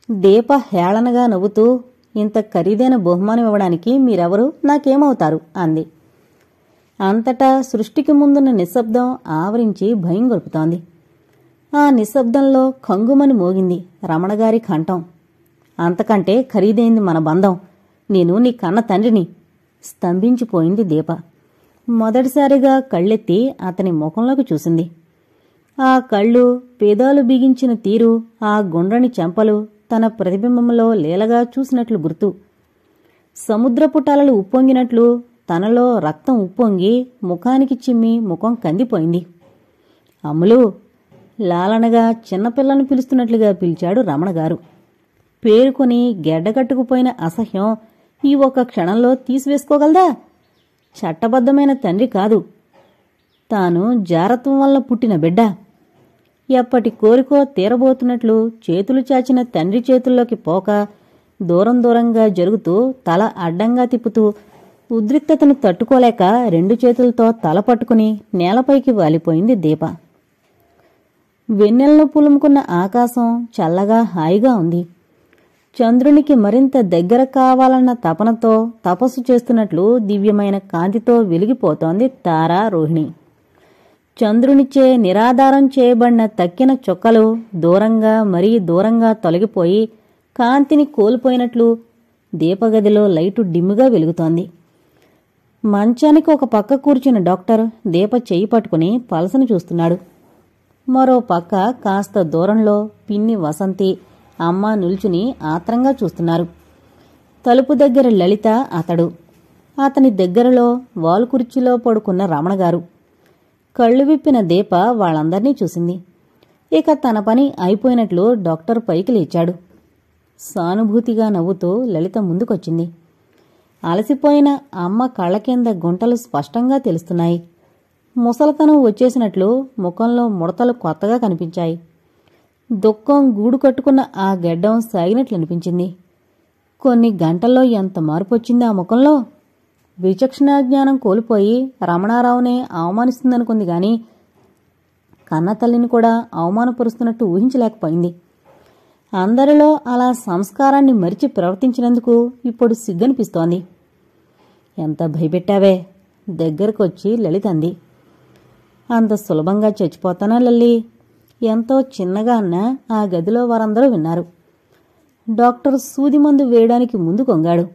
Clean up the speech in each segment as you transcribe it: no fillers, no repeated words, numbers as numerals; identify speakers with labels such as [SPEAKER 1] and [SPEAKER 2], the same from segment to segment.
[SPEAKER 1] దీప హేళనగా నవ్వుతూ, ఇంత ఖరీదైన బహుమానం ఇవ్వడానికి మీరెవరు, నాకేమవుతారు అంది. అంతటా సృష్టికి ముందున్న నిశ్శబ్దం ఆవరించి భయం గొలుపుతోంది. ఆ నిశ్శబ్దంలో కంగుమని మోగింది రమణగారి కంఠం. అంతకంటే ఖరీదైంది మన బంధం. నేను నీ కన్న తండ్రిని. స్తంభించిపోయింది దీప. మొదటిసారిగా కళ్ళెత్తి అతని ముఖంలోకి చూసింది. ఆ కళ్ళు, పేదాలు బిగించిన తీరు, ఆ గుండ్రని చెంపలు తన ప్రతిబింబంలో లీలగా చూసినట్లు గుర్తు. సముద్రపుటాలలు ఉప్పొంగినట్లు తనలో రక్తం ఉప్పొంగి ముఖానికి చిమ్మి ముఖం కందిపోయింది. అమ్ములు, లాలనగా చిన్నపిల్లను పిలుస్తున్నట్లుగా పిలిచాడు రమణగారు. పేరుకొని గెడ్డగట్టుకుపోయిన అసహ్యం ఈ ఒక్క క్షణంలో తీసివేసుకోగలదా? చట్టబద్ధమైన తండ్రి కాదు, తాను జారత్వం వల్ల పుట్టిన బిడ్డ. ఎప్పటి కోరికో తీరబోతున్నట్లు చేతులు చాచిన తండ్రి చేతుల్లోకి పోక దూరం దూరంగా జరుగుతూ తల అడ్డంగా తిప్పుతూ ఉద్రిక్తతను తట్టుకోలేక రెండు చేతులతో తల పట్టుకుని నేలపైకి వాలిపోయింది దీప. వెన్నెలను పులుముకున్న ఆకాశం చల్లగా హాయిగా ఉంది. చంద్రునికి మరింత దగ్గర కావాలన్న తపనతో తపస్సు చేస్తున్నట్లు దివ్యమైన కాంతితో వెలిగిపోతోంది తారా రోహిణి. చంద్రునిచే నిరాధారం చేయబడిన తక్కిన చుక్కలు దూరంగా మరీ దూరంగా తొలగిపోయి కాంతిని కోల్పోయినట్లు దీపగదిలో లైటు డిమ్ముగా వెలుగుతోంది. మంచానికి ఒక పక్క కూర్చున్న డాక్టర్ దీప చెయ్యి పట్టుకుని పలసను చూస్తున్నాడు. మరో పక్క కాస్త దూరంలో పిన్ని వసంతి, అమ్మ నిల్చుని ఆత్రంగా చూస్తున్నారు. తలుపు దగ్గర లలిత, అతడు. అతని దగ్గరలో వాలుకుర్చీలో పడుకున్న రమణగారు. కళ్ళు విప్పిన దీప వాళ్ళందర్నీ చూసింది. ఇక తన పని అయిపోయినట్లు డాక్టర్ పైకి లేచాడు. సానుభూతిగా నవ్వుతూ లలిత ముందుకొచ్చింది. అలసిపోయిన అమ్మ కళ్ళ కింద గుంటలు స్పష్టంగా తెలుస్తున్నాయి. ముసలతనం వచ్చేసినట్లు ముఖంలో ముడతలు కొత్తగా కనిపించాయి. దుఃఖం గూడు కట్టుకున్న ఆ గెడ్డం సాగినట్లనిపించింది. కొన్ని గంటల్లో ఎంత మార్పొచ్చింది ఆ ముఖంలో! విచక్షణాజ్ఞానం కోల్పోయి రమణారావునే అవమానిస్తుందనుకుంది గాని కన్నతల్లిని కూడా అవమానపరుస్తున్నట్టు ఊహించలేకపోయింది. అందరిలో అలా సంస్కారాన్ని మరిచి ప్రవర్తించినందుకు ఇప్పుడు సిగ్గనిపిస్తోంది. ఎంత భయపెట్టావే! దగ్గరకొచ్చి లలిత అంది. అంత సులభంగా చచ్చిపోతానా లల్లి? ఎంతో చిన్నగా అన్నా ఆ గదిలో వారందరూ విన్నారు. డాక్టర్ సూది మందు వేయడానికి ముందు కొంగాడు.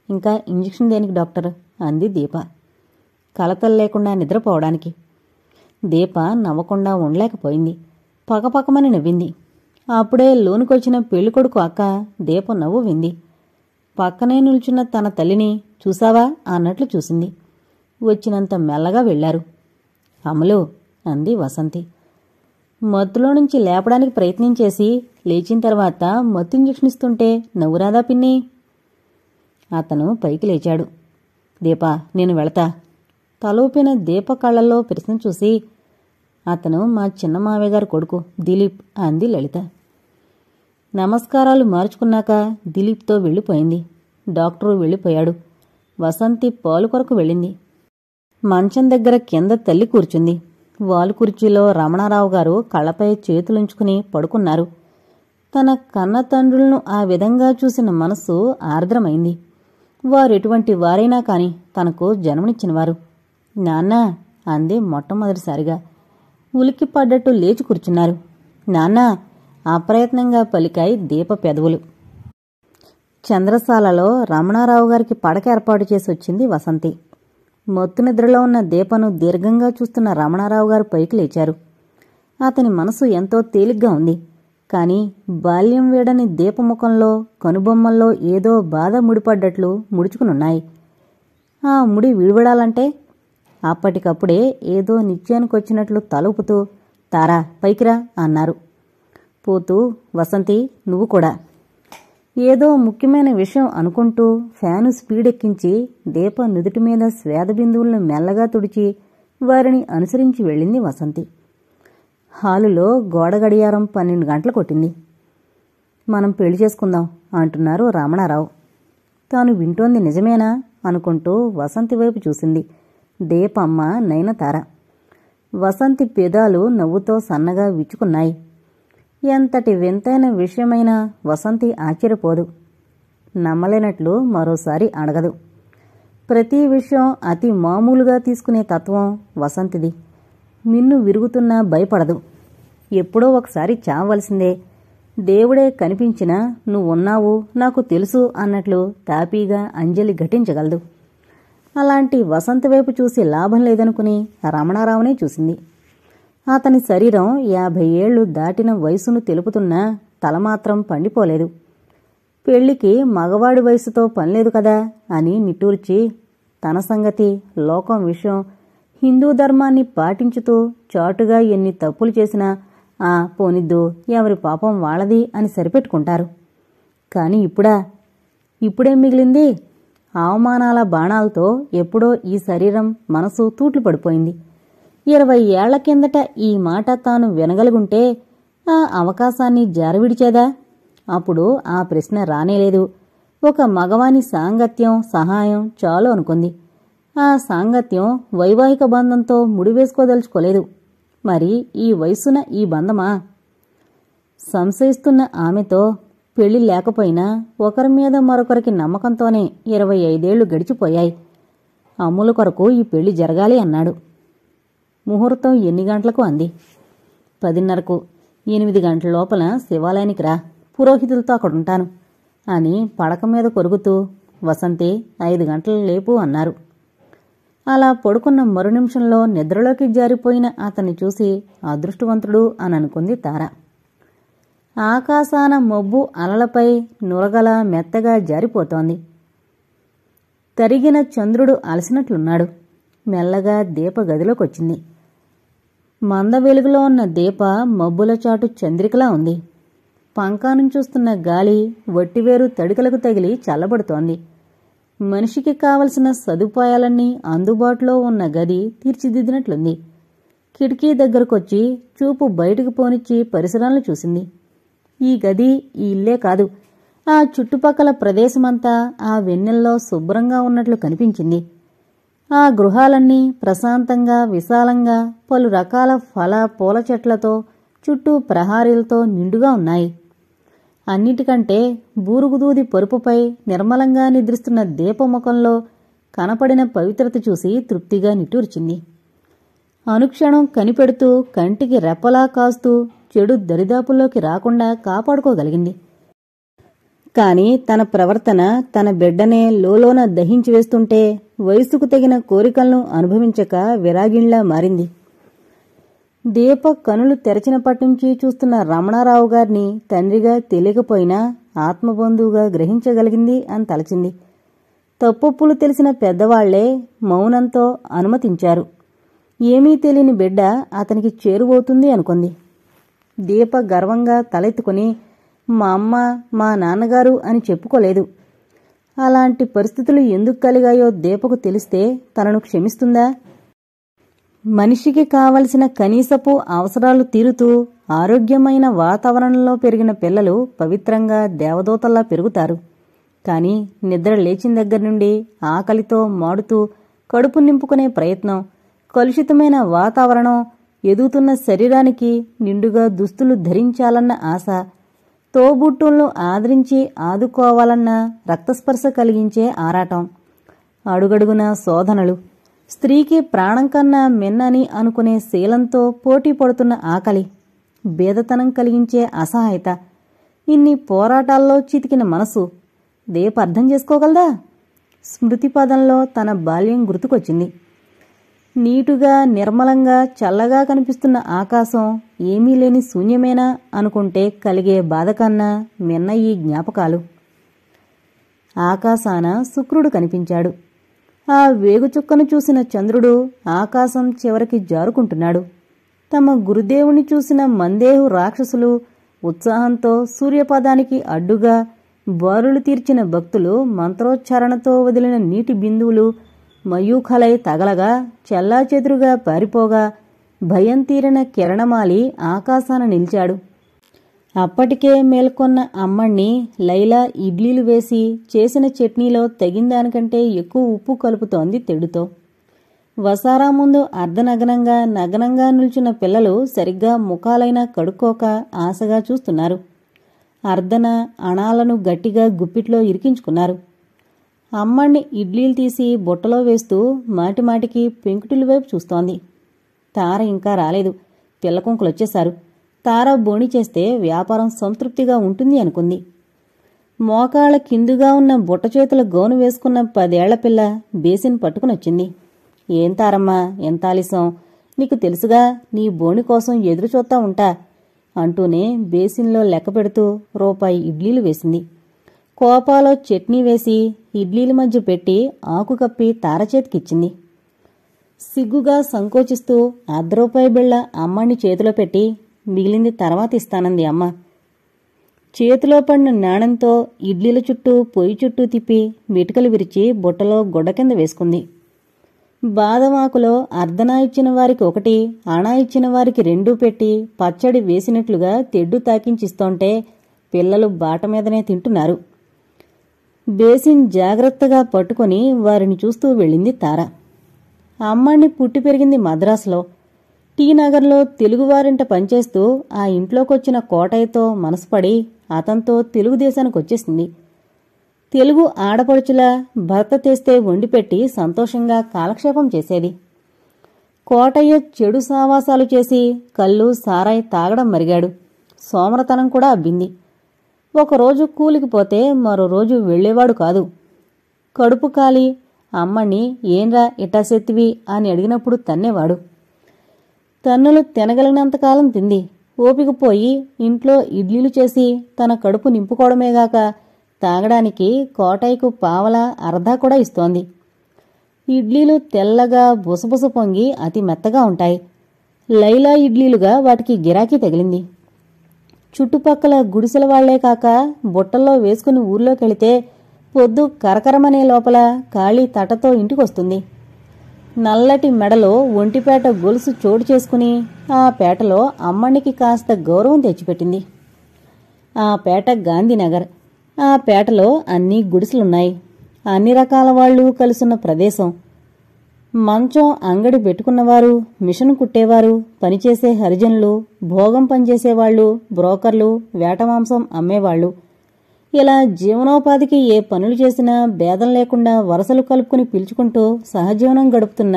[SPEAKER 1] ఇంకా ఇంజెక్షన్ దేనికి డాక్టర్? అంది దీప. కలతలు లేకుండా నిద్రపోవడానికి. దీప నవ్వకుండా ఉండలేకపోయింది. పకపకమని నవ్వింది. అప్పుడే లోనుకొచ్చిన పెళ్ళికొడుకు అక్క దీప నవ్వు వింది. పక్కనే నిల్చున్న తన తల్లిని చూసావా అన్నట్లు చూసింది. వచ్చినంత మెల్లగా వెళ్లారు. అమలు, అంది వసంతి. మత్తులో నుంచి లేపడానికి ప్రయత్నం చేసి లేచిన తర్వాత మత్తు ఇంజెక్షన్ ఇస్తుంటే నవ్వురాదా పిన్ని? అతను పైకి లేచాడు. దీపా, నేను వెళతా. తలూపిన దీప కళ్ళల్లో ప్రశ్న చూసి, అతను మా చిన్న మావయ్యగారు కొడుకు దిలీప్, అంది లలిత. నమస్కారాలు మార్చుకున్నాక దిలీప్తో వెళ్ళిపోయింది. డాక్టరు వెళ్ళిపోయాడు. వసంతి పాలు కొరకు వెళ్ళింది. మంచం దగ్గర కింద తల్లి కూర్చుంది. వాలు కుర్చీలో రమణారావు గారు కళ్ళపై చేతులుంచుకుని పడుకున్నారు. తన కన్న తండ్రులను ఆ విధంగా చూసిన మనస్సు ఆర్ద్రమైంది. వారెటువంటి వారైనా కాని తనకు జన్మనిచ్చినవారు. నాన్నా, అంది మొట్టమొదటిసారిగా. ఉలిక్కిపడ్డట్టు లేచి కూర్చున్నారు. నాన్నా, అప్రయత్నంగా పలికాయి దీప పెదవులు. చంద్రశాలలో రమణారావు గారికి పడక ఏర్పాటు చేసి వచ్చింది వసంతి. మొత్తు నిద్రలో ఉన్న దీపను దీర్ఘంగా చూస్తున్న రమణారావు గారు పైకి లేచారు. అతని మనసు ఎంతో తేలిగ్గా ఉంది. కాని బాల్యం వీడని దీపముఖంలో కనుబొమ్మల్లో ఏదో బాధ ముడిపడ్డట్లు ముడుచుకునున్నాయి. ఆ ముడి విడిపడాలంటే అప్పటికప్పుడే ఏదో నిశ్చయానికొచ్చినట్లు తలుపుతూ, తారా పైకిరా అన్నారు. పోతూ, వసంతి నువ్వు కూడా. ఏదో ముఖ్యమైన విషయం అనుకుంటూ ఫ్యాను స్పీడెక్కించి దీప నుదుటి మీద స్వేద బిందువులను మెల్లగా తుడిచి వారిని అనుసరించి వెళ్ళింది వసంతి. హాలులో గోడ గడియారం 12 గంటలు కొట్టింది. మనం పెళ్లి చేసుకుందాం అంటున్నారు రమణారావు. తాను వింటోంది నిజమేనా అనుకుంటూ వసంతి వైపు చూసింది దీపమ్మ, నయనతార. వసంతి పెదాలు నవ్వుతో సన్నగా విచ్చుకున్నాయి. ఎంతటి వింతైన విషయమైనా వసంతి ఆశ్చర్యపోదు. నమ్మలేనట్లు మరోసారి అడగదు. ప్రతి విషయం అతి మామూలుగా తీసుకునే తత్వం వసంతిది. మిన్ను విరుగుతున్నా భయపడదు. ఎప్పుడో ఒకసారి చావవలసిందే, దేవుడే కనిపించినా నువ్వున్నావు నాకు తెలుసు అన్నట్లు తాపీగా అంజలి ఘటించగలదు. అలాంటి వసంత వైపు చూసి లాభం లేదనుకుని రమణారావునే చూసింది. అతని శరీరం 50 ఏళ్లు దాటిన వయసును తెలుపుతున్నా తల మాత్రం పండిపోలేదు. పెళ్లికి మగవాడి వయసుతో పనిలేదు కదా అని నిట్టూర్చి తన సంగతి, లోకం విషయం, హిందూ ధర్మాన్ని పాటించుతూ చాటుగా ఎన్ని తప్పులు చేసినా పోనిద్దు, ఎవరి పాపం వాళ్ళది అని సరిపెట్టుకుంటారు. కాని ఇప్పుడేం మిగిలింది? అవమానాల బాణాలతో ఎప్పుడో ఈ శరీరం, మనసు తూట్లు పడిపోయింది. 20 ఏళ్ల కిందట ఈ మాట తాను వినగలుగుంటే ఆ అవకాశాన్ని జారవిడిచేదా? అప్పుడు ఆ ప్రశ్న రానేలేదు. ఒక మగవాని సాంగత్యం, సహాయం చాలు అనుకుంది. ఆ సాంగత్యం వైవాహిక బంధంతో ముడివేసుకోదలుచుకోలేదు. మరి ఈ వయసున ఈ బంధమా? సంశయిస్తున్న ఆమెతో పెళ్లి లేకపోయినా ఒకరి మీద మరొకరికి నమ్మకంతోనే 25 ఏళ్లు గడిచిపోయాయి. అమ్ముల కొరకు ఈ పెళ్లి జరగాలి అన్నాడు. ముహూర్తం ఎన్ని గంటలకు అంది. 10:30కు. 8 గంటల లోపల శివాలయానికి రా, పురోహితులతో అక్కడుంటాను అని పడక మీద కొరుగుతూ వసంతి 5 గంటల లేపు అన్నారు. అలా పడుకున్న మరు నిమిషంలో నిద్రలోకి జారిపోయిన అతన్ని చూసి అదృష్టవంతుడు అని అనుకుంది తార. ఆకాశాన మబ్బు అలలపై నురగల మెత్తగా జారిపోతోంది. తరిగిన చంద్రుడు అలసినట్లున్నాడు. మెల్లగా దీప గదిలోకొచ్చింది. మంద వెలుగులో ఉన్న దీప మబ్బుల చాటు చంద్రికలా ఉంది. పంకానుంచొస్తున్న గాలి వట్టివేరు తడికలకు తగిలి చల్లబడుతోంది. మనిషికి కావలసిన సదుపాయాలన్నీ అందుబాటులో ఉన్న గది తీర్చిదిద్దినట్లుంది. కిటికీ దగ్గరకొచ్చి చూపు బయటకు పోనిచ్చి పరిసరాలను చూసింది. ఈ గది, ఈ ఇల్లే కాదు, ఆ చుట్టుపక్కల ప్రదేశమంతా ఆ వెన్నెల్లో శుభ్రంగా ఉన్నట్లు కనిపించింది. ఆ గృహాలన్నీ ప్రశాంతంగా, విశాలంగా, పలు రకాల ఫల పూల చెట్లతో, చుట్టూ ప్రహారీలతో నిండుగా ఉన్నాయి. అన్నిటికంటే బూరుగుదూది పరుపుపై నిర్మలంగా నిద్రిస్తున్న దీపముఖంలో కనపడిన పవిత్రత చూసి తృప్తిగా నిట్టూర్చింది. అనుక్షణం కనిపెడుతూ, కంటికి రెప్పలా కాస్తూ, చెడు దరిదాపుల్లోకి రాకుండా కాపాడుకోగలిగింది. కాని తన ప్రవర్తన తన బిడ్డనే లోలోన దహించి వేస్తుంటే వయసుకు తగిన కోరికలను అనుభవించక విరాగిణ్లా మారింది. దీప కనులు తెరచినప్పటినుంచి చూస్తున్న రమణారావు గారిని తండ్రిగా తెలియకపోయినా ఆత్మబంధువుగా గ్రహించగలిగింది అని తలచింది. తప్పొప్పులు తెలిసిన పెద్దవాళ్లే మౌనంతో అనుమతించారు. ఏమీ తెలియని బిడ్డ అతనికి చేరువవుతుంది అనుకుంది. దీప గర్వంగా తలెత్తుకుని మా అమ్మ, మా నాన్నగారు అని చెప్పుకోలేదు. అలాంటి పరిస్థితులు ఎందుకు కలిగాయో దీపకు తెలిస్తే తనను క్షమిస్తుందా? మనిషికి కావలసిన కనీసపు అవసరాలు తీరుతూ ఆరోగ్యమైన వాతావరణంలో పెరిగిన పిల్లలు పవిత్రంగా దేవదూతల్లా పెరుగుతారు. కాని నిద్ర లేచిన దగ్గర నుండి ఆకలితో మాడుతూ కడుపు నింపుకునే ప్రయత్నం, కలుషితమైన వాతావరణం, ఎదుగుతున్న శరీరానికి నిండుగా దుస్తులు ధరించాలన్న ఆశ, తోబుట్టులను ఆదరించి ఆదుకోవాలన్న రక్తస్పర్శ కలిగించే ఆరాటం, అడుగడుగున శోధనలు, స్త్రీకి ప్రాణం కన్నా మిన్నని అనుకునే శీలంతో పోటీ పడుతున్న ఆకలి, బేదతనం కలిగించే అసహాయత, ఇన్ని పోరాటాల్లో చితికిన మనసు దీప అర్థం చేసుకోగలదా? స్మృతిపదంలో తన బాల్యం గుర్తుకొచ్చింది. నీటుగా, నిర్మలంగా, చల్లగా కనిపిస్తున్న ఆకాశం ఏమీ లేని శూన్యమేనా అనుకుంటే కలిగే బాధ కన్నా మిన్న ఈ జ్ఞాపకాలు. ఆకాశాన శుక్రుడు కనిపించాడు. ఆ వేగుచుక్కను చూసిన చంద్రుడు ఆకాశం చివరికి జారుకుంటున్నాడు. తమ గురుదేవుని చూసిన మందేహు రాక్షసులు ఉత్సాహంతో సూర్యపదానికి అడ్డుగా బారులు తీర్చిన భక్తులు మంత్రోచ్చారణతో వదిలిన నీటి బిందువులు మయూఖలై తగలగా చెల్లాచెదురుగా పారిపోగా భయం తీరిన కిరణమాలి ఆకాశాన నిలిచాడు. అప్పటికే మేల్కొన్న అమ్మణ్ణి లైలా ఇడ్లీలు వేసి చేసిన చట్నీలో తగిందానికంటే ఎక్కువ ఉప్పు కలుపుతోంది తెడుతో. వసారా ముందు అర్ధనగ్నంగా నగ్నంగా నిల్చున్న పిల్లలు సరిగ్గా ముఖాలైనా కడుక్కోక ఆశగా చూస్తున్నారు. అర్ధన అణాలను గట్టిగా గుప్పిట్లో ఇరికించుకున్నారు. అమ్మణ్ణి ఇడ్లీలు తీసి బుట్టలో వేస్తూ మాటిమాటికి పెంకుటిల్లు వైపు చూస్తోంది. తార ఇంకా రాలేదు. పిల్లకుంకులొచ్చేశారు. తార బోణి చేస్తే వ్యాపారం సంతృప్తిగా ఉంటుంది అనుకుంది. మోకాళ్ళ కిందుగా ఉన్న బుట్టచేతుల గౌను వేసుకున్న 10 ఏళ్ల పిల్ల బేసిన్ పట్టుకునొచ్చింది. ఏం తారమ్మా, ఎంత ఆలస్యం, నీకు తెలుసుగా నీ బోణి కోసం ఎదురు చూస్తా ఉంటా అంటూనే బేసిన్లో లెక్క పెడుతూ రూపాయి ఇడ్లీలు వేసింది. కోపాలో చట్నీ వేసి ఇడ్లీల మధ్య పెట్టి ఆకు కప్పి తార చేతికిచ్చింది. సిగ్గుగా సంకోచిస్తూ ₹1 బిళ్ళ అమ్మని చేతిలో పెట్టి మిగిలింది తర్వాత ఇస్తానంది అమ్మ. చేతిలో పడిన నాణెంతో ఇడ్లీల చుట్టూ పొయ్యి చుట్టూ తిప్పి మిటికలు విరిచి బుట్టలో గుడ్డ కింద వేసుకుంది. బాదమాకులో అర్ధనా ఇచ్చిన వారికి 1, అణా ఇచ్చిన వారికి 2 పెట్టి పచ్చడి వేసినట్లుగా తెడ్డు తాకించిస్తోంటే పిల్లలు బాట మీదనే తింటున్నారు. బేసిన్ జాగ్రత్తగా పట్టుకుని వారిని చూస్తూ వెళ్ళింది తార. అమ్మని పుట్టి పెరిగింది మద్రాసులో. టీ నగర్లో తెలుగువారింట పనిచేస్తూ ఆ ఇంట్లోకొచ్చిన కోటయ్యతో మనసుపడి అతనితో తెలుగుదేశానికొచ్చేసింది. తెలుగు ఆడపడుచులా భర్త తెస్తే వండిపెట్టి సంతోషంగా కాలక్షేపం చేసేది. కోటయ్య చెడు సావాసాలు చేసి కళ్ళు సారాయి తాగడం మరిగాడు. సోమరతనం కూడా అబ్బింది. ఒకరోజు కూలికి పోతే మరో రోజు వెళ్లేవాడు కాదు. కడుపు కాలి అమ్మని ఏంరా ఇట్టా సెత్తివి అని అడిగినప్పుడు తన్నేవాడు. తన్నులు తినగలిగినంతకాలం తింది. ఓపికపోయి ఇంట్లో ఇడ్లీలు చేసి తన కడుపు నింపుకోవడమేగాక తాగడానికి కోటయ్యకు పావలా అర్ధా కూడా ఇస్తోంది. ఇడ్లీలు తెల్లగా బుసబుస పొంగి అతి మెత్తగా ఉంటాయి. లైలా ఇడ్లీలుగా వాటికి గిరాకీ తగిలింది. చుట్టుపక్కల గుడిసెల వాళ్లే కాక బుట్టల్లో వేసుకుని ఊర్లోకెళితే పొద్దు కరకరమనే లోపల ఖాళీ తటతో ఇంటికొస్తుంది. నల్లటి మెడలో ఒంటిపేట గొలుసు చోటు చేసుకుని ఆ పేటలో అమ్మనికి కాస్త గౌరవం తెచ్చిపెట్టింది. ఆ పేట గాంధీనగర్. ఆ పేటలో అన్ని గుడిసెలున్నాయి. అన్ని రకాల వాళ్లు కలుసున్న ప్రదేశం. మంచం అంగడి పెట్టుకున్నవారు, మిషన్ కుట్టేవారు, పనిచేసే హరిజనులు, భోగం పనిచేసేవాళ్లు, బ్రోకర్లు, వేటమాంసం అమ్మేవాళ్లు, ఇలా జీవనోపాధికి ఏ పనులు చేసినా భేదం లేకుండా వరసలు కలుపుకుని పిలుచుకుంటూ సహజీవనం గడుపుతున్న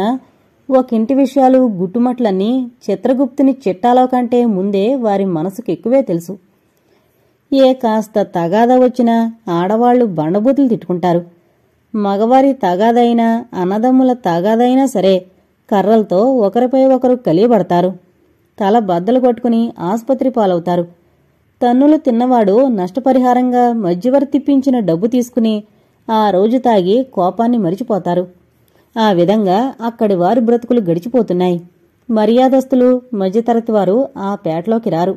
[SPEAKER 1] ఒకింటి విషయాలు గుట్టుమట్లన్నీ చిత్రగుప్తుని చిట్టాలో కంటే ముందే వారి మనసుకెక్కువే తెలుసు. ఏ కాస్త తగాదా వచ్చినా ఆడవాళ్లు బండబూతులు తిట్టుకుంటారు. మగవారి తగాదైనా అన్నదమ్ముల తగాదైనా సరే కర్రలతో ఒకరిపై ఒకరు కలియబడతారు. తల బద్దలు కొట్టుకుని ఆసుపత్రి పాలవుతారు. తన్నులు తిన్నవాడు నష్టపరిహారంగా మధ్యవర్తిప్పించిన డబ్బు తీసుకుని ఆ రోజు తాగి కోపాన్ని మరిచిపోతారు. ఆ విధంగా అక్కడి వారి బ్రతుకులు గడిచిపోతున్నాయి. మర్యాదస్తులు, మధ్యతరగతి వారు ఆ పేటలోకి రారు.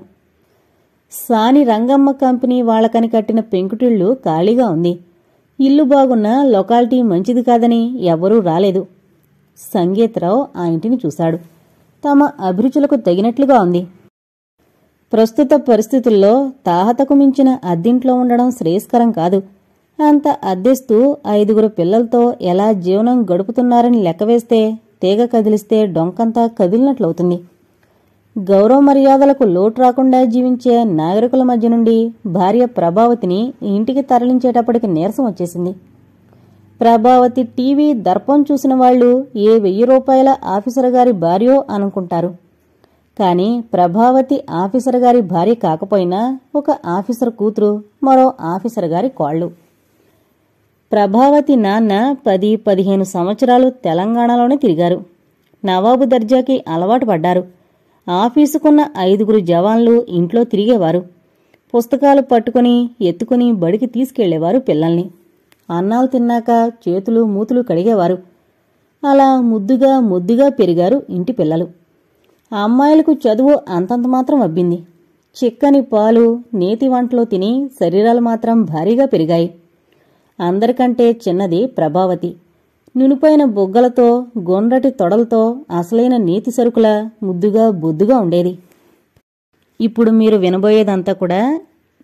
[SPEAKER 1] సాని రంగమ్మ కంపెనీ వాళ్లకని కట్టిన పెంకుటిళ్లు ఖాళీగా ఉంది. ఇల్లు బాగున్నా లొకాలిటీ మంచిది కాదని ఎవరూ రాలేదు. సంగీతరావు ఆ ఇంటిని చూశాడు. తమ అభిరుచులకు తగినట్లుగా ఉంది. ప్రస్తుత పరిస్థితుల్లో తాహతకు మించిన అద్దింట్లో ఉండడం శ్రేయస్కరం కాదు. అంత అద్దెస్తూ 5 పిల్లలతో ఎలా జీవనం గడుపుతున్నారని లెక్కవేస్తే తీగ కదిలిస్తే డొంకంతా కదిలినట్లవుతుంది. గౌరవ మర్యాదలకు లోటు రాకుండా జీవించే నాగరికుల మధ్య నుండి భార్య ప్రభావతిని ఇంటికి తరలించేటప్పటికి నీరసం వచ్చేసింది. ప్రభావతి టీవీ దర్పం చూసిన వాళ్లు ఏ ₹1000 ఆఫీసర్ గారి భార్యో అనుకుంటారు. కాని ప్రభావతి ఆఫీసర్ గారి భార్య కాకపోయినా ఒక ఆఫీసర్ కూతురు, మరో ఆఫీసర్ గారి కోళ్లు. ప్రభావతి నాన్న 10-15 సంవత్సరాలు తెలంగాణలోనే తిరిగారు. నవాబు దర్జాకి అలవాటు పడ్డారు. ఆఫీసుకున్న 5 జవాన్లు ఇంట్లో తిరిగేవారు. పుస్తకాలు పట్టుకుని ఎత్తుకుని బడికి తీసుకెళ్లేవారు పిల్లల్ని. అన్నాలు తిన్నాక చేతులు మూతులు కడిగేవారు. అలా ముద్దుగా పెరిగారు ఇంటి పిల్లలు. ఆ అమ్మాయిలకు చదువు అంతంత మాత్రం అబ్బింది. చిక్కని పాలు, నేతి వంటలు తిని శరీరాలు మాత్రం భారీగా పెరిగాయి. అందరికంటే చిన్నది ప్రభావతి. నునుపైన బొగ్గలతో, గొండ్రటి తొడలతో అసలైన నేతి సరుకులా ముద్దుగా బొద్దుగా ఉండేది. ఇప్పుడు మీరు వినబోయేదంతా కూడా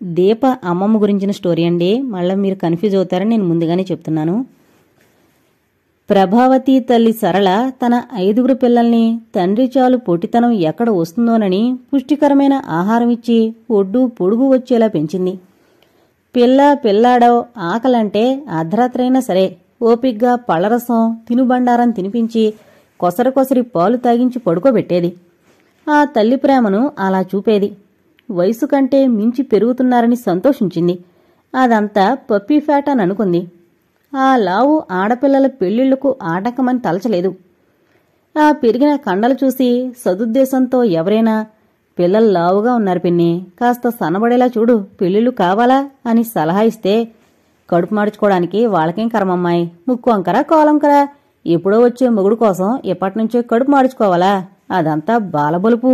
[SPEAKER 1] దీప అమ్మమ్మ గురించిన స్టోరీ అండి. మళ్ళీ మీరు కన్ఫ్యూజ్ అవుతారని నేను ముందుగానే చెప్తున్నాను. ప్రభావతి తల్లి సరళ తన 5 పిల్లల్ని తండ్రి చాలు పొట్టితనం ఎక్కడ వస్తుందోనని పుష్టికరమైన ఆహారమిచ్చి ఒడ్డు పొడుగు వచ్చేలా పెంచింది. పిల్లాడో ఆకలంటే అర్ధరాత్రైనా సరే ఓపిగ్గా పళ్లరసం తినుబండారం తినిపించి కొసరి పాలు తాగించి పడుకోబెట్టేది. ఆ తల్లి ప్రేమను అలా చూపేది. వయసు కంటే మించి పెరుగుతున్నారని సంతోషించింది. అదంతా పప్పీ ఫ్యాట్ అని అనుకుంది. ఆ లావు ఆడపిల్లల పెళ్లిళ్లకు ఆటంకమని తలచలేదు. ఆ పెరిగిన కండలు చూసి సదుద్దేశంతో ఎవరైనా పిల్లలు లావుగా ఉన్నారు పిన్ని, కాస్త సన్నబడేలా చూడు, పెళ్లిళ్ళు కావాలా అని సలహా ఇస్తే కడుపు మార్చుకోవడానికి వాళ్ళకేం కర్మమ్మాయి, ముక్కు వంకరా కోలంకరా, ఎప్పుడో వచ్చే మొగుడు కోసం ఎప్పటినుంచో కడుపు మార్చుకోవాలా, అదంతా బాలబలుపు,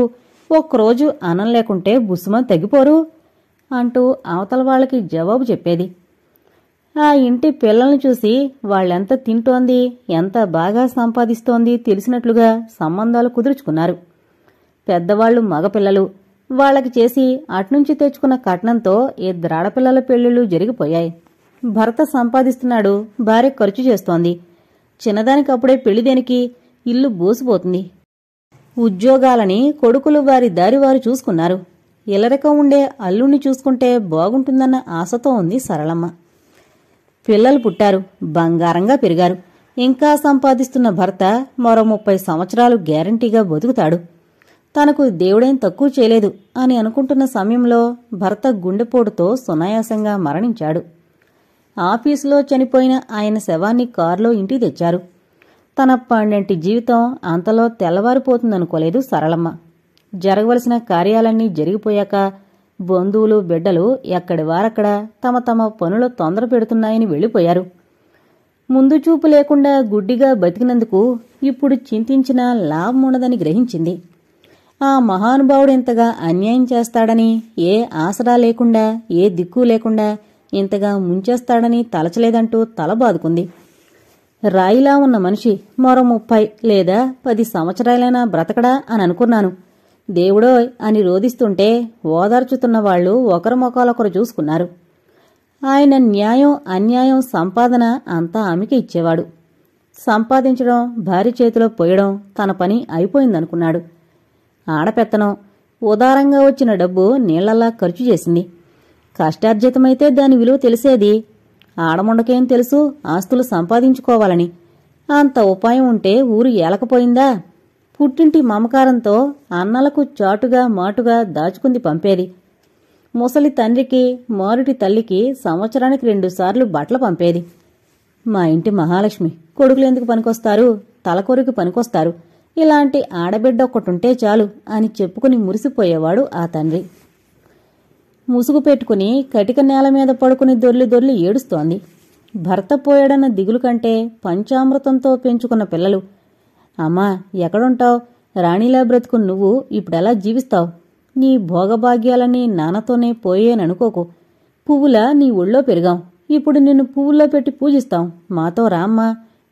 [SPEAKER 1] ఒక్కరోజు అన్నం లేకుంటే బుస్సుమని తగ్గిపోరు అంటూ అవతల వాళ్ళకి జవాబు చెప్పేది. ఆ ఇంటి పిల్లల్ని చూసి వాళ్ళెంత తింటోంది, ఎంత బాగా సంపాదిస్తోంది తెలిసినట్లుగా సంబంధాలు కుదుర్చుకున్నారు. పెద్దవాళ్లు మగపిల్లలు, వాళ్లకి చేసి అట్నుంచి తెచ్చుకున్న కట్నంతో 2 ఆడపిల్లల పెళ్లిళ్లు జరిగిపోయాయి. భర్త సంపాదిస్తున్నాడు, భార్య ఖర్చు చేస్తోంది. చిన్నదానికప్పుడే పెళ్లిదేనికి, ఇల్లు బోసిపోతుంది. ఉద్యోగాలని కొడుకులు వారి దారి వారు చూసుకున్నారు. ఇల్లరికం ఉండే అల్లుణ్ణి చూసుకుంటే బాగుంటుందన్న ఆశతో ఉంది సరళమ్మ. పిల్లలు పుట్టారు, బంగారంగా పెరిగారు. ఇంకా సంపాదిస్తున్న భర్త మరో 30 సంవత్సరాలు గ్యారంటీగా బతుకుతాడు. తనకు దేవుడేం తక్కువ చేయలేదు అని అనుకుంటున్న సమయంలో భర్త గుండెపోటుతో సునాయాసంగా మరణించాడు. ఆఫీసులో చనిపోయిన ఆయన శవాన్ని కారులో ఇంటికి తెచ్చారు. తన 12 జీవితం అంతలో తెల్లవారిపోతుందనుకోలేదు సరళమ్మ. జరగవలసిన కార్యాలన్నీ జరిగిపోయాక బంధువులు బిడ్డలు ఎక్కడి వారక్కడ తమ తమ పనులు తొందర పెడుతున్నాయని వెళ్లిపోయారు. ముందు చూపు లేకుండా గుడ్డిగా బతికినందుకు ఇప్పుడు చింతించినా లాభముండదని గ్రహించింది. ఆ మహానుభావుడెంతగా అన్యాయం చేస్తాడని, ఏ ఆసరా లేకుండా, ఏ దిక్కు లేకుండా ఇంతగా ముంచేస్తాడని తలచలేదంటూ తల బాదుకుంది. రాయిలా ఉన్న మనిషి మరో 30 లేదా 10 సంవత్సరాలైనా బ్రతకడా అని అనుకున్నాను. దేవుడోయ్ అని రోదిస్తుంటే ఓదార్చుతున్న వాళ్లు ఒకరి మొఖాలొకరు చూసుకున్నారు. ఆయన న్యాయం అన్యాయం సంపాదన అంతా ఆమెకి ఇచ్చేవాడు. సంపాదించడం, భార్య చేతిలో పోయడం తన పని అయిపోయిందనుకున్నాడు. ఆడపెత్తనం, ఉదారంగా వచ్చిన డబ్బు నీళ్లలా ఖర్చు చేసింది. కష్టార్జితమైతే దాని విలువ తెలిసేది. ఆడముండకేం తెలుసు ఆస్తులు సంపాదించుకోవాలని. అంత ఉపాయం ఉంటే ఊరు ఏలకపోయిందా? పుట్టింటి మమకారంతో అన్నలకు చాటుగా మాటుగా దాచుకుంది పంపేది. ముసలి తండ్రికి, మారుటి తల్లికి సంవత్సరానికి 2 సార్లు బట్టలు పంపేది. మా ఇంటి మహాలక్ష్మి, కొడుకులెందుకు పనికొస్తారు, తలకొరికి పనికొస్తారు, ఇలాంటి ఆడబిడ్డ ఒక్కటుంటే చాలు అని చెప్పుకుని మురిసిపోయేవాడు ఆ తండ్రి. ముసుగు పెట్టుకుని కటిక నేల మీద పడుకుని దొర్లి ఏడుస్తోంది. భర్త పోయాడన్న దిగులు కంటే పంచామృతంతో పెంచుకున్న పిల్లలు. అమ్మా ఎక్కడుంటావు, రాణిలా బ్రతుకుని నువ్వు ఇప్పుడెలా జీవిస్తావు? నీ భోగభాగ్యాలన్నీ నాన్నతోనే పోయేననుకోకు. పువ్వులా నీ ఒళ్ళో పెరిగాం, ఇప్పుడు నిన్ను పువ్వుల్లో పెట్టి పూజిస్తాం, మాతో రామ్మా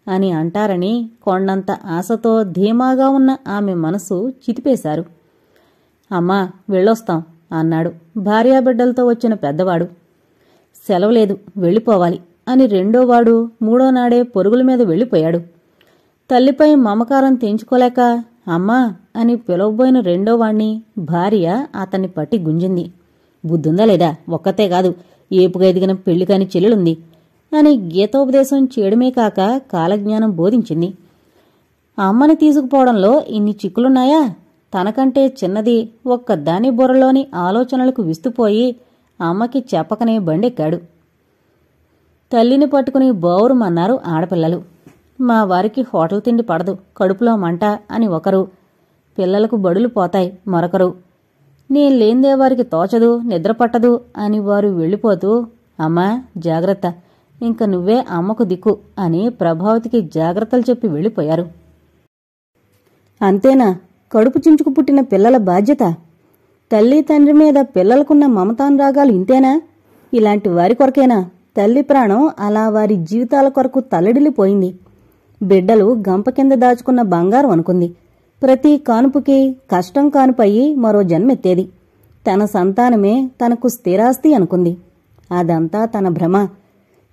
[SPEAKER 1] అని అంటారని కొండంత ఆశతో ధీమాగా ఉన్న ఆమె మనసు చితిపేశారు. అమ్మా వెళ్ళొస్తాం అన్నాడు భార్యాబిడ్డలతో వచ్చిన పెద్దవాడు. సెలవులేదు, వెళ్ళిపోవాలి అని రెండోవాడు మూడో నాడే పొరుగుల మీద వెళ్ళిపోయాడు. తల్లిపై మమకారం తెంచుకోలేక అమ్మా అని పిలవబోయిన రెండోవాణ్ణి భార్య అతన్ని పట్టి గుంజింది. బుద్ధుందా లేదా, ఒక్కతే కాదు ఏపుగా ఎదిగిన పెళ్లికాని చెల్లెలుంది అని గీతోపదేశం చేయడమే కాక కాలజ్ఞానం బోధించింది. అమ్మని తీసుకుపోవడంలో ఇన్ని చిక్కులున్నాయా? తనకంటే చిన్నది ఒక్కదాని బుర్రలోని ఆలోచనలకు విస్తుపోయి అమ్మకి చెప్పకనే బండెక్కాడు. తల్లిని పట్టుకుని బోరుమన్నారు ఆడపిల్లలు. మా వారికి హోటల్ తిండి పడదు, కడుపులో మంట అని ఒకరు, పిల్లలకు బడులు పోతాయి మరొకరు, నేను లేందే వారికి తోచదు, నిద్రపట్టదు అని వారు వెళ్ళిపోతూ అమ్మా జాగ్రత్త, ఇంక నువ్వే అమ్మకు దిక్కు అని ప్రభావతికి జాగ్రత్తలు చెప్పి వెళ్ళిపోయారు. అంతేనా? కడుపు చించుకు పుట్టిన పిల్లల బాధ్యత? తల్లి తండ్రి మీద పిల్లలకున్న మమతానురాగాలు ఇంతేనా? ఇలాంటి వారి కొరకేనా తల్లి ప్రాణం అలా వారి జీవితాల కొరకు తల్లడిల్లిపోయింది? బిడ్డలు గంప కింద దాచుకున్న బంగారం అనుకుంది. ప్రతి కానుపుకి కష్టం కానుపయ్యి మరో జన్మెత్తేది. తన సంతానమే తనకు స్థిరాస్తి అనుకుంది. అదంతా తన భ్రమ.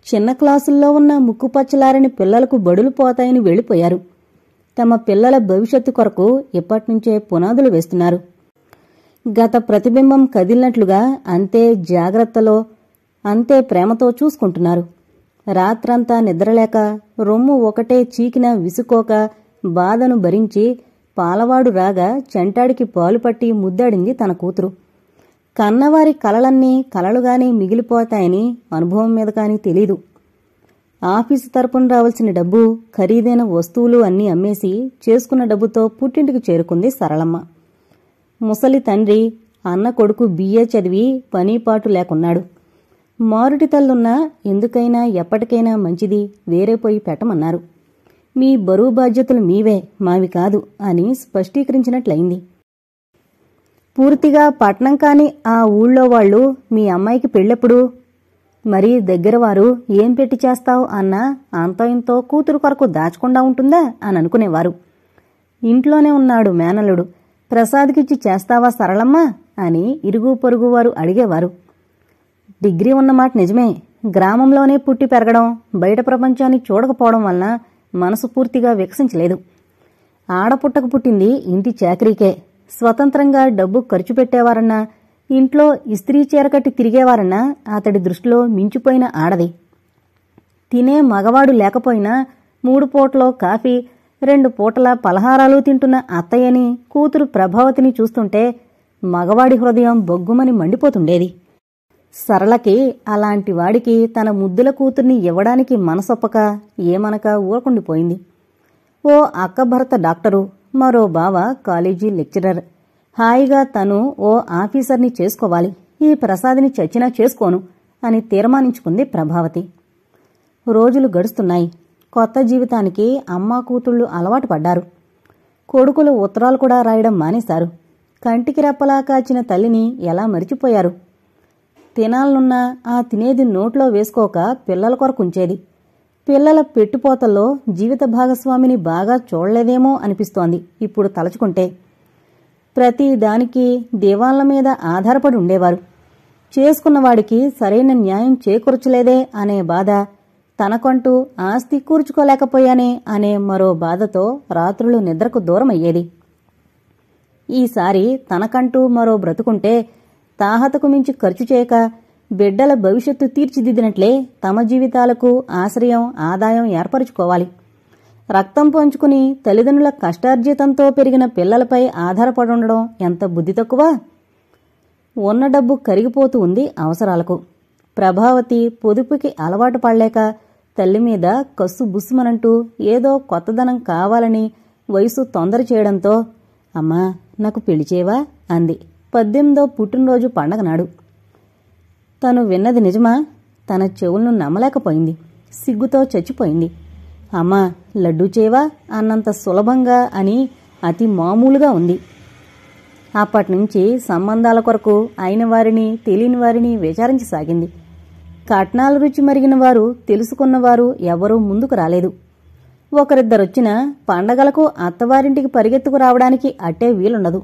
[SPEAKER 1] చిన్న క్లాసుల్లో ఉన్న ముక్కుపచ్చలారని పిల్లలకు బడులు పోతాయని వెళ్ళిపోయారు. తమ పిల్లల భవిష్యత్తు కొరకు ఇప్పటినుంచే పునాదులు వేస్తున్నారు. గత ప్రతిబింబం కదిలినట్లుగా అంతే జాగ్రత్తలో, అంతే ప్రేమతో చూసుకుంటున్నారు. రాత్రంతా నిద్రలేక, రొమ్ము ఒకటే చీకిన విసుకోక, బాధను భరించి పాలవాడు రాగా చెంటాడికి పాలు పట్టి ముద్దాడింది తన కూతురు. కన్నవారి కలలన్నీ కలలుగానే మిగిలిపోతాయని అనుభవం మీద కానీ తెలీదు. ఆఫీసు తరపున రావాల్సిన డబ్బు, ఖరీదైన వస్తువులు అన్నీ అమ్మేసి చేసుకున్న డబ్బుతో పుట్టింటికి చేరుకుంది సరళమ్మ. ముసలి తండ్రి, అన్న కొడుకు బిఏ చదివి పనీపాటు లేకున్నాడు. మారుటి తల్లున్నా ఎందుకైనా ఎప్పటికైనా మంచిది వేరే పోయి పెట్టమన్నారు. మీ బరువు బాధ్యతలు మీవే, మావి కాదు అని స్పష్టీకరించినట్లయింది. పూర్తిగా పట్నం కాని ఆ ఊళ్ళో వాళ్ళు మీ అమ్మాయికి పెళ్ళెప్పుడు, మరీ దగ్గరవారు ఏం పెట్టి చేస్తావు అన్నా అంతో ఇంతో కూతురు కొరకు దాచకుండా ఉంటుందా అని అనుకునేవారు. ఇంట్లోనే ఉన్నాడు మేనల్లుడు, ప్రసాద్కిచ్చి చేస్తావా సరళమ్మ అని ఇరుగు పొరుగువారు అడిగేవారు. డిగ్రీ ఉన్నమాట నిజమే, గ్రామంలోనే పుట్టి పెరగడం, బయట ప్రపంచాన్ని చూడకపోవడం వలన మనసు పూర్తిగా వికసించలేదు. ఆడపుట్టకు పుట్టింది ఇంటి చాకరీకే. స్వతంత్రంగా డబ్బు ఖర్చు పెట్టేవారన్నా, ఇంట్లో ఇస్త్రీ చీరకట్టి తిరిగేవారన్నా అతడి దృష్టిలో మించిపోయిన ఆడది. తినే మగవాడు లేకపోయినా 3 పూటలో కాఫీ, 2 పూటల పలహారాలు తింటున్న అత్తయ్యని, కూతురు ప్రభావతిని చూస్తుంటే మగవాడి హృదయం బొగ్గుమని మండిపోతుండేది. సరళకి అలాంటి వాడికి తన ముద్దుల కూతుర్ని ఇవ్వడానికి మనసొప్పక ఏమనక ఊరకుండిపోయింది. ఓ అక్క భర్త డాక్టరు, మరో బావ కాలేజీ లెక్చరర్. హాయిగా తను ఓ ఆఫీసర్ని చేసుకోవాలి, ఈ ప్రసాద్ని చచ్చినా చేసుకోను అని తీర్మానించుకుంది ప్రభావతి. రోజులు గడుస్తున్నాయి. కొత్త జీవితానికి అమ్మా కూతుళ్లు అలవాటు పడ్డారు. కొడుకులు ఉత్తరాలు కూడా రాయడం మానేశారు. కంటికి రెప్పలా కాచిన తల్లిని ఎలా మరిచిపోయారు. తినాలనున్నా ఆ తినేది నోట్లో వేసుకోక పిల్లల కొరకుంచేది. పిల్లల పెట్టుపోతల్లో జీవిత భాగస్వామిని బాగా చూడలేదేమో అనిపిస్తోంది ఇప్పుడు తలచుకుంటే. ప్రతి దానికి దేవాళ్ల మీద ఆధారపడి ఉండేవారు. చేసుకున్నవాడికి సరైన న్యాయం చేకూర్చలేదే అనే బాధ, తనకంటూ ఆస్తి కూర్చుకోలేకపోయానే అనే మరో బాధతో రాత్రులు నిద్రకు దూరమయ్యేది. ఈసారి తనకంటూ మరో బ్రతుకుంటే తాహతకు మించి ఖర్చు చేయక బిడ్డల భవిష్యత్తు తీర్చిదిద్దినట్లే తమ జీవితాలకు ఆశ్రయం, ఆదాయం ఏర్పరుచుకోవాలి. రక్తం పంచుకుని తల్లిదండ్రుల కష్టార్జితంతో పెరిగిన పిల్లలపై ఆధారపడుండడం ఎంత బుద్ధి తక్కువ. ఉన్న డబ్బు కరిగిపోతూ ఉంది అవసరాలకు. ప్రభావతి పొదుపుకి అలవాటు పడలేక తల్లి మీద కస్సు బుస్సుమనంటూ ఏదో కొత్తదనం కావాలని వయసు తొందర చేయడంతో, అమ్మా నాకు పెళ్లి చేయవా అంది 18వ పుట్టినరోజు పండగనాడు. తను విన్నది నిజమా? తన చెవులను నమ్మలేకపోయింది. సిగ్గుతో చచ్చిపోయింది. అమ్మా లడ్డూ చేయవా అన్నంత సులభంగా అని అతి మామూలుగా ఉంది. అప్పటినుంచి సంబంధాల కొరకు అయిన వారిని తెలియని వారిని విచారించసాగింది. కట్నాల రుచి మరిగిన వారు, తెలుసుకున్నవారు ఎవరూ ముందుకు రాలేదు. ఒకరిద్దరొచ్చినా పండగలకు అత్తవారింటికి పరిగెత్తుకు రావడానికి అట్టే వీలుండదు.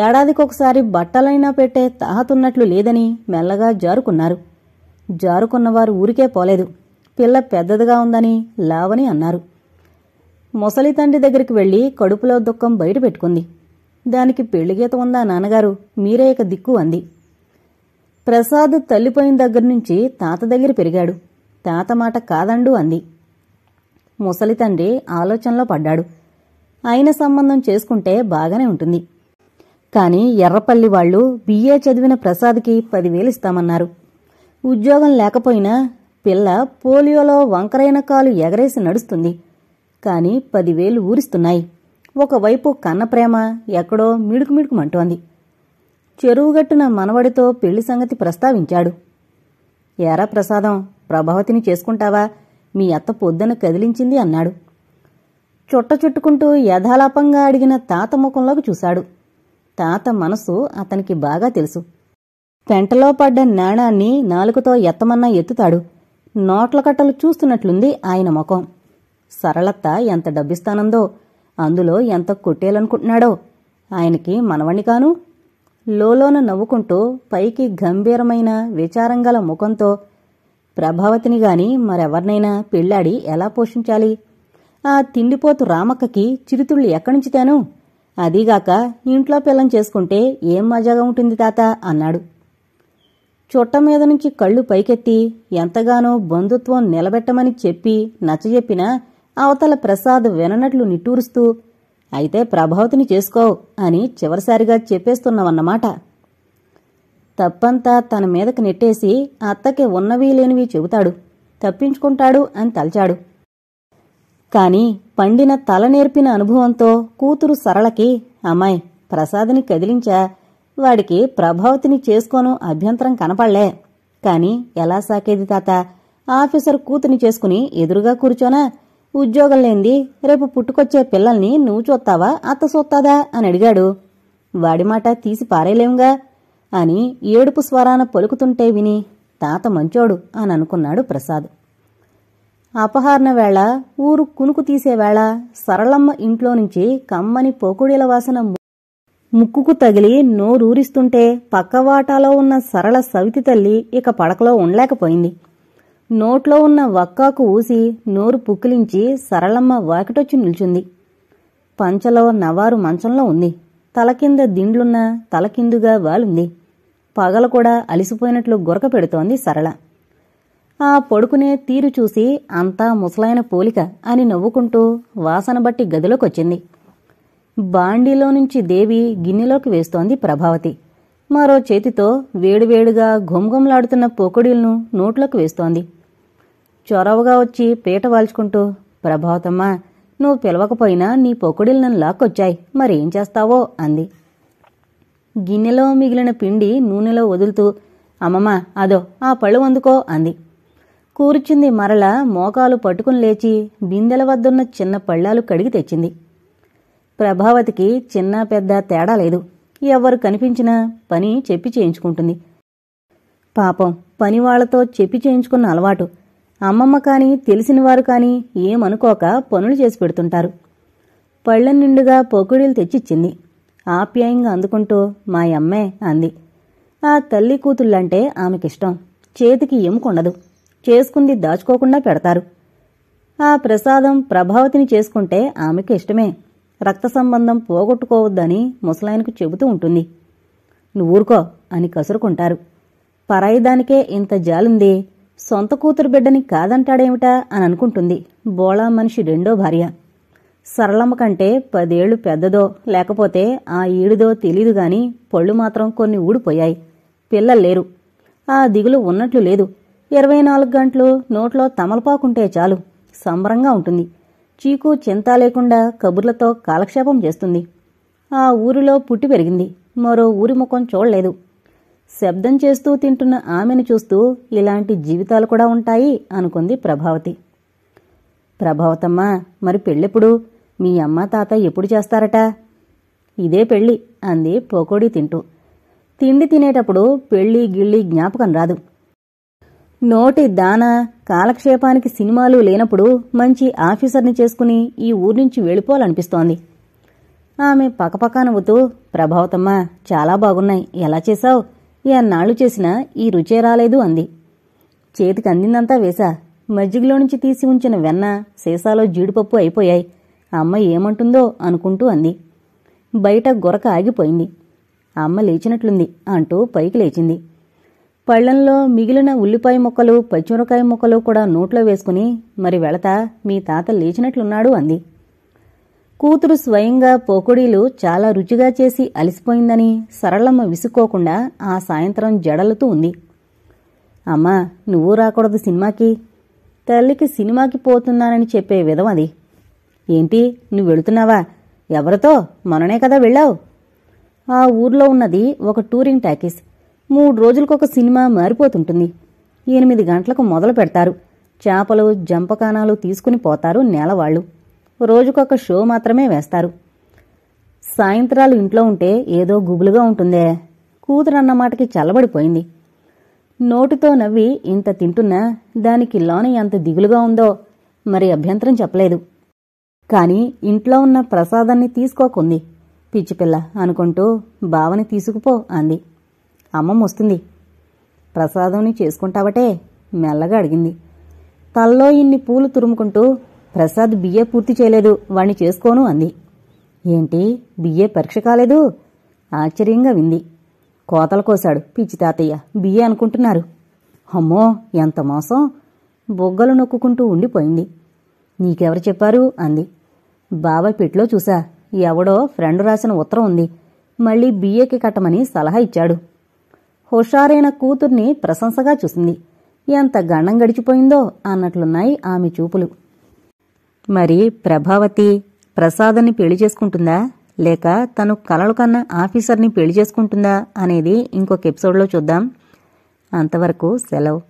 [SPEAKER 1] ఏడాదికొకసారి బట్టలైనా పెట్టే తాహతున్నట్లు లేదని మెల్లగా జారుకున్నారు. జారుకున్నవారు ఊరికే పోలేదు. పిల్ల పెద్దదిగా ఉందని లావని అన్నారు. ముసలి తండ్రి దగ్గరికి వెళ్లి కడుపులో దుఃఖం బయట పెట్టుకుంది. దానికి పెళ్లిగీత ఉందా నాన్నగారు, మీరే ఇక దిక్కు అంది. ప్రసాద్ తల్లిపోయిన దగ్గర్నుంచి తాత దగ్గర పెరిగాడు. తాత మాట కాదండు అంది. ముసలి తండ్రి ఆలోచనలో పడ్డాడు. అయిన సంబంధం చేసుకుంటే బాగానే ఉంటుంది. కాని ఎర్రపల్లి వాళ్లు బిఏ చదివిన ప్రసాద్కి 10,000 ఇస్తామన్నారు. ఉద్యోగం లేకపోయినా పిల్ల పోలియోలో వంకరైన కాలు ఎగరేసి నడుస్తుంది. కాని 10,000 ఊరిస్తున్నాయి. ఒకవైపు కన్నప్రేమ ఎక్కడో మిడుకుమిడుకుమంటోంది. చెరువుగట్టున మనవడితో పెళ్లి సంగతి ప్రస్తావించాడు. ఏరా ప్రసాదం, ప్రభావతిని చేసుకుంటావా? మీ అత్త పొద్దున కదిలించింది అన్నాడు. చుట్టుకుంటూ యథాలాపంగా అడిగిన తాత ముఖంలోకి చూశాడు. తాత మనసు అతనికి బాగా తెలుసు. పెంటలో పడ్డ నాణాన్ని నాలుకతో ఎత్తమన్నా ఎత్తుతాడు. నోట్ల కట్టలు చూస్తున్నట్లుంది ఆయన ముఖం. సరళత్త ఎంత డబ్బిస్తానందో, అందులో ఎంత కొట్టేయాలనుకుంటున్నాడో. ఆయనకి మనవణ్ణి కాను. లోలోన నవ్వుకుంటూ పైకి గంభీరమైన విచారంగల ముఖంతో, ప్రభావతిని గాని మరెవర్నైనా పెళ్ళాడి ఎలా పోషించాలి? ఆ తిండిపోతు రామక్కకి చిరుతుళ్ళు ఎక్కడ్నుంచి తేను? అదీగాక ఇంట్లో పిల్లం చేసుకుంటే ఏం మజాగా ఉంటుంది తాత అన్నాడు. చుట్ట మీద నుంచి కళ్ళు పైకెత్తి ఎంతగానో బంధుత్వం నిలబెట్టమని చెప్పి నచ్చజెప్పినా అవతల ప్రసాద్ విననట్లు నిట్టూరుస్తూ అయితే ప్రభావతిని చేసుకో అని చివరిసారిగా చెప్పేస్తున్నావన్నమాట. తప్పంతా తన మీదకి నెట్టేసి అత్తకి ఉన్నవీ లేనివి చెబుతాడు, తప్పించుకుంటాడు అని తలచాడు. కాని పండిన తల నేర్పిన అనుభవంతో కూతురు సరళకి అమ్మాయి ప్రసాద్ని కదిలించా, వాడికి ప్రభావతిని చేసుకోను అభ్యంతరం కనపడలే. కాని ఎలా సాకేది తాత? ఆఫీసర్ కూతుర్ని చేసుకుని ఎదురుగా కూర్చోనా? ఉద్యోగం లేంది రేపు పుట్టుకొచ్చే పిల్లల్ని నువ్వు చూస్తావా అత్త చూస్తాదా అని అడిగాడు. వాడి మాట తీసి పారేలేంగా అని ఏడుపు స్వరాన పలుకుతుంటే విని తాత మంచోడు అని అనుకున్నాడు ప్రసాద్. అపహారణ వేళ ఊరు కునుకు తీసేవేళ సరళమ్మ ఇంట్లో నుంచి కమ్మని పోకుడీల వాసన ముక్కుకు తగిలి నోరూరిస్తుంటే పక్కవాటాలో ఉన్న సరళ సవితి తల్లి ఇక పడకలో ఉండలేకపోయింది. నోట్లో ఉన్న వక్కాకు ఊసి నోరు పుక్కిలించి సరళమ్మ వాకిటొచ్చి నిల్చుంది. పంచలో నవారు మంచంలో ఉంది. తలకింద దిండ్లున్న తలకిందుగా వాలుంది. పగల కూడా అలిసిపోయినట్లు గురక పెడుతోంది సరళ. ఆ పడుకునే తీరు చూసి అంతా ముసలాయన పోలిక అని నవ్వుకుంటూ వాసన బట్టి గదిలోకొచ్చింది. బాండీలో నుంచి దేవి గిన్నెలోకి వేస్తోంది ప్రభావతి. మరో చేతితో వేడివేడిగా ఘుమ్ఘుమ్లాడుతున్న పొకుడీలను నోట్లోకి వేస్తోంది. చొరవగా వచ్చి పీట వాల్చుకుంటూ ప్రభావతమ్మా, నువ్వు పిలవకపోయినా నీ పొకుడీలు నన్ను లాక్కొచ్చాయి, మరేం చేస్తావో అంది. గిన్నెలో మిగిలిన పిండి నూనెలో వదులుతూ అమ్మమ్మ అదో ఆ పళ్ళు వందుకో అంది. కూర్చుంది మరల మోకాలు పట్టుకుని లేచి బిందెల వద్దున్న చిన్న పళ్ళాలు కడిగి తెచ్చింది. ప్రభావతికి చిన్న పెద్ద తేడా లేదు. ఎవరు కనిపించినా పని చెప్పి చేయించుకుంటుంది. పాపం పనివాళ్లతో చెప్పి చేయించుకున్న అలవాటు. అమ్మమ్మ కాని తెలిసినవారు కాని ఏమనుకోక పనులు చేసి పెడుతుంటారు. పళ్ళ నిండుగా పొకుడీలు తెచ్చిచ్చింది. ఆప్యాయంగా అందుకుంటూ మా అమ్మే అంది. ఆ తల్లి కూతుళ్ళంటే ఆమెకిష్టం. చేతికి ఎముకొండదు. చేసుకుంది దాచుకోకుండా పెడతారు. ఆ ప్రసాదం ప్రభావతిని చేసుకుంటే ఆమెకి ఇష్టమే. రక్త సంబంధం పోగొట్టుకోవద్దని ముసలాయనకు చెబుతూ ఉంటుంది. నువ్వూరుకో అని కసురుకుంటారు. పరాయిదానికే ఇంత జాలుంది, సొంత కూతురు బిడ్డని కాదంటాడేమిటా అని అనుకుంటుంది బోళా మనిషి రెండో భార్య. సరళమ్మ కంటే 10 ఏళ్లు పెద్దదో లేకపోతే ఆ ఈడుదో తెలీదుగాని పళ్ళు మాత్రం కొన్ని ఊడిపోయాయి. పిల్లల్లేరు. ఆ దిగులు ఉన్నట్లు లేదు. 24 గంటలు నోట్లో తమలపాకుంటే చాలు సంబరంగా ఉంటుంది. చీకు చింత లేకుండా కబుర్లతో కాలక్షేపం చేస్తుంది. ఆ ఊరిలో పుట్టి పెరిగింది. మరో ఊరి ముఖం చూడలేదు. శబ్దం చేస్తూ తింటున్న ఆమెను చూస్తూ ఇలాంటి జీవితాలు కూడా ఉంటాయి అనుకుంది ప్రభావతి. ప్రభావతమ్మా, మరి పెళ్ళెప్పుడు? మీ అమ్మ తాత ఎప్పుడు చేస్తారట? ఇదే పెళ్ళి అంది పోకోడీ తింటూ. తిండి తినేటప్పుడు పెళ్ళి గిళ్ళి జ్ఞాపకం రాదు. నోటి దాన కాలక్షేపానికి సినిమాలు లేనప్పుడు మంచి ఆఫీసర్ని చేసుకుని ఈ ఊర్నుంచి వెళ్ళిపోవాలనిపిస్తోంది. ఆమె పకపకా నవ్వుతూ ప్రభావతమ్మా, చాలా బాగున్నాయి, ఎలా చేశావు? ఎన్నాళ్లు చేసినా ఈ రుచే రాలేదు అంది. చేతికి అందిందంతా వేశా. మజ్జిగలో నుంచి తీసి ఉంచిన వెన్న సీసాలో జీడిపప్పు అయిపోయాయి. అమ్మ ఏమంటుందో అనుకుంటూ అంది. బయట గురక ఆగిపోయింది. అమ్మ లేచినట్లుంది అంటూ పైకి లేచింది. పళ్లంలో మిగిలిన ఉల్లిపాయ ముక్కలు పచ్చిమిరకాయ ముక్కలు కూడా నోట్లో వేసుకుని మరి వెళతా మీ తాత లేచినట్లున్నాడు అంది. కూతురు స్వయంగా పోకుడీలు చాలా రుచిగా చేసి అలిసిపోయిందని సరళమ్మ విసుక్కోకుండా ఆ సాయంత్రం జడలుతూ ఉంది. అమ్మా, నువ్వు రాకూడదు సినిమాకి. తల్లికి సినిమాకి పోతున్నానని చెప్పే విధమది. ఏంటి, నువ్వు వెళుతున్నావా? ఎవరితో? మొన్ననే కదా వెళ్ళావు. ఆ ఊర్లో ఉన్నది ఒక టూరింగ్ టాకీస్. 3 రోజులకొక సినిమా మారిపోతుంటుంది. 8 గంటలకు మొదలు పెడతారు. చేపలు జంపకానాలు తీసుకుని పోతారు నేలవాళ్లు. రోజుకొక షో మాత్రమే వేస్తారు. సాయంత్రాలు ఇంట్లో ఉంటే ఏదో గుబులుగా ఉంటుందే. కూతురన్న మాటకి చల్లబడిపోయింది. నోటితో నవ్వి ఇంత తింటున్నా దానికి లోన ఎంత దిగులుగా ఉందో మరి అభ్యంతరం చెప్పలేదు. కాని ఇంట్లో ఉన్న ప్రసాదాన్ని తీసుకోకుంది. పిచ్చిపిల్ల అనుకుంటూ బావని తీసుకుపో అంది. అమ్మమ్మ వస్తుంది. ప్రసాదంని చేసుకుంటావటే? మెల్లగా అడిగింది. తల్లో ఇన్ని పూలు తురుముకుంటూ, ప్రసాద్ బిఏ పూర్తి చేయలేదు, వాణ్ణి చేసుకోను అంది. ఏంటి, బిఏ పరీక్ష కాలేదు? ఆశ్చర్యంగా వింది. కోతలు కోశాడు పిచ్చి తాతయ్య, బిఏ అనుకుంటున్నారు. అమ్మో, ఎంత మోసం! బొగ్గలు నొక్కుంటూ ఉండిపోయింది. నీకెవరు చెప్పారు అంది. బాబాయ్ పెట్లో చూసా, ఎవడో ఫ్రెండ్ రాసిన ఉత్తరం ఉంది, మళ్ళీ బిఏకి కట్టమని సలహా ఇచ్చాడు. హుషారైన కూతుర్ని ప్రశంసగా చూసింది. ఎంత గండం గడిచిపోయిందో అన్నట్లున్నాయి ఆమె చూపులు. మరి ప్రభావతి ప్రసాద్ని పెళ్లి చేసుకుంటుందా, లేక తను కలలు కన్న ఆఫీసర్ని పెళ్లి చేసుకుంటుందా అనేది ఇంకొక ఎపిసోడ్లో చూద్దాం. అంతవరకు సెలవు.